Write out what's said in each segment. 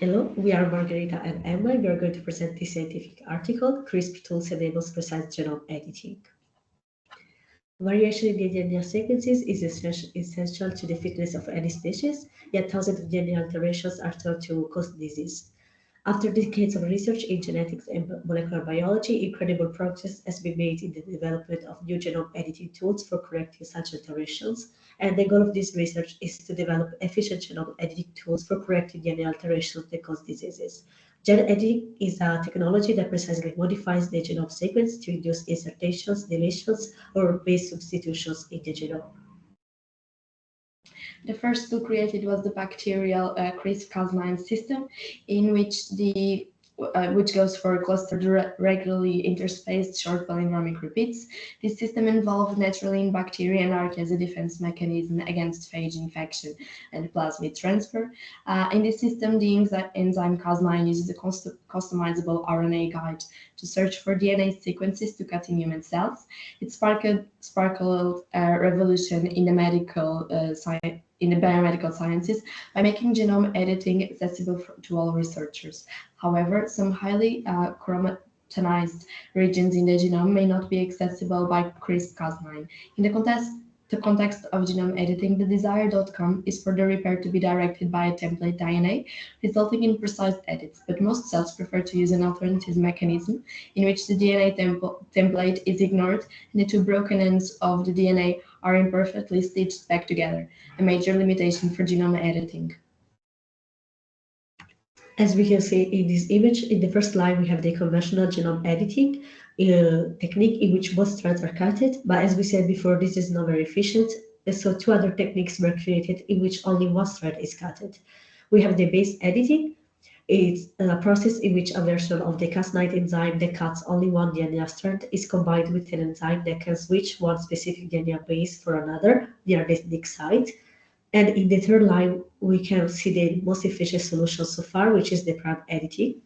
Hello, we are Margarita and Emma. We are going to present this scientific article, CRISPR tools enables precise genome editing. Variation in the DNA sequences is essential to the fitness of any species, yet thousands of DNA alterations are thought to cause disease. After decades of research in genetics and molecular biology, incredible progress has been made in the development of new genome editing tools for correcting such alterations. And the goal of this research is to develop efficient genome editing tools for correcting DNA alterations that cause diseases. Gene editing is a technology that precisely modifies the genome sequence to induce insertions, deletions, or base substitutions in the genome. The first tool created was the bacterial CRISPR-Cas9 system, in which which goes for clustered regularly interspaced short palindromic repeats. This system involved naturally in bacteria and acts as a defense mechanism against phage infection and plasmid transfer. In this system, the enzyme Cas9 uses a customizable RNA guide to search for DNA sequences to cut in human cells. It sparkled a revolution in the biomedical sciences by making genome editing accessible to all researchers. However, some highly chromatinized regions in the genome may not be accessible by CRISPR-Cas9. In the context of genome editing, the desired outcome is for the repair to be directed by a template DNA, resulting in precise edits, but most cells prefer to use an alternative mechanism in which the DNA template is ignored and the two broken ends of the DNA are imperfectly stitched back together, a major limitation for genome editing. As we can see in this image, in the first line we have the conventional genome editing technique in which both strands are cutted, but as we said before, this is not very efficient. So two other techniques were created in which only one strand is cutted. We have the base editing. It's a process in which a version of the Cas9 enzyme that cuts only one DNA strand is combined with an enzyme that can switch one specific DNA base for another near the nick site. And in the third line, we can see the most efficient solution so far, which is the prime editing.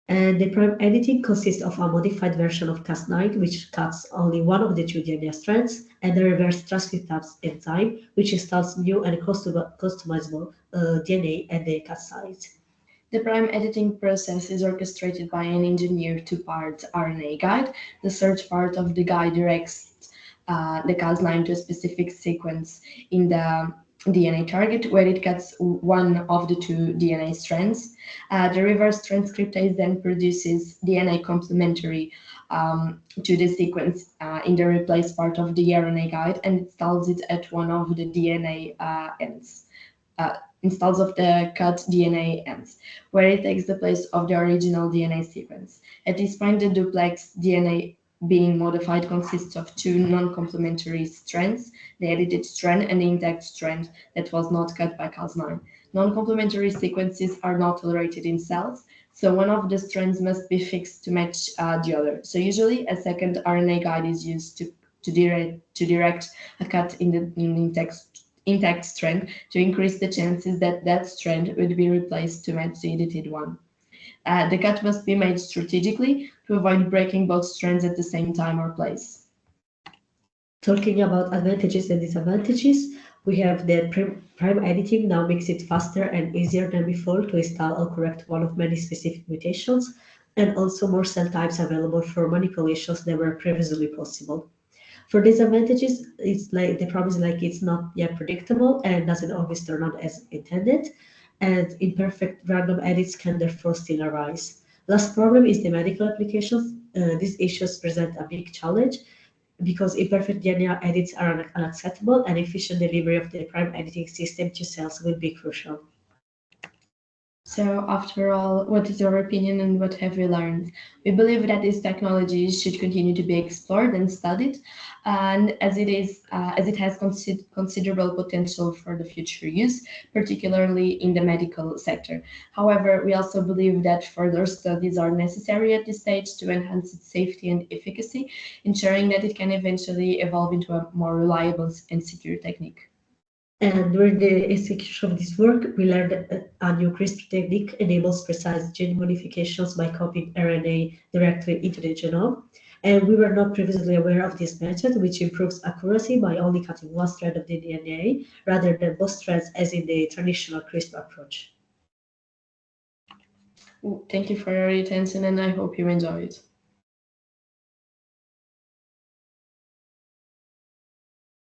And the prime editing consists of a modified version of Cas9, which cuts only one of the two DNA strands, and the reverse transcriptase enzyme, which installs new and customizable DNA at the cut site. The prime editing process is orchestrated by an engineered two-part RNA guide. The search part of the guide directs the Cas9 to a specific sequence in the DNA target where it cuts one of the two DNA strands. The reverse transcriptase then produces DNA complementary to the sequence in the replace part of the RNA guide and installs it at one of the DNA ends. Installs of the cut DNA ends, where it takes the place of the original DNA sequence. At this point, the duplex DNA being modified consists of two non-complementary strands, the edited strand and the intact strand that was not cut by Cas9. Non-complementary sequences are not tolerated in cells, so one of the strands must be fixed to match the other. So usually a second RNA guide is used to direct a cut in the intact strand to increase the chances that that strand would be replaced to match the edited one. The cut must be made strategically to avoid breaking both strands at the same time or place. Talking about advantages and disadvantages, we have the prime editing now makes it faster and easier than before to install or correct one of many specific mutations, and also more cell types available for manipulations than were previously possible. For disadvantages, it's like the problem is like it's not yet predictable and doesn't always turn out as intended, and imperfect random edits can therefore still arise. Last problem is the medical applications. These issues present a big challenge because imperfect DNA edits are unacceptable, and efficient delivery of the prime editing system to cells will be crucial. So after all, what is your opinion and what have you learned? We believe that these technologies should continue to be explored and studied, and as it has considerable potential for the future use, particularly in the medical sector. However, we also believe that further studies are necessary at this stage to enhance its safety and efficacy, ensuring that it can eventually evolve into a more reliable and secure technique. And during the execution of this work, we learned that a new CRISPR technique enables precise gene modifications by copying RNA directly into the genome. And we were not previously aware of this method, which improves accuracy by only cutting one strand of the DNA rather than both strands as in the traditional CRISPR approach. Thank you for your attention, and I hope you enjoy it.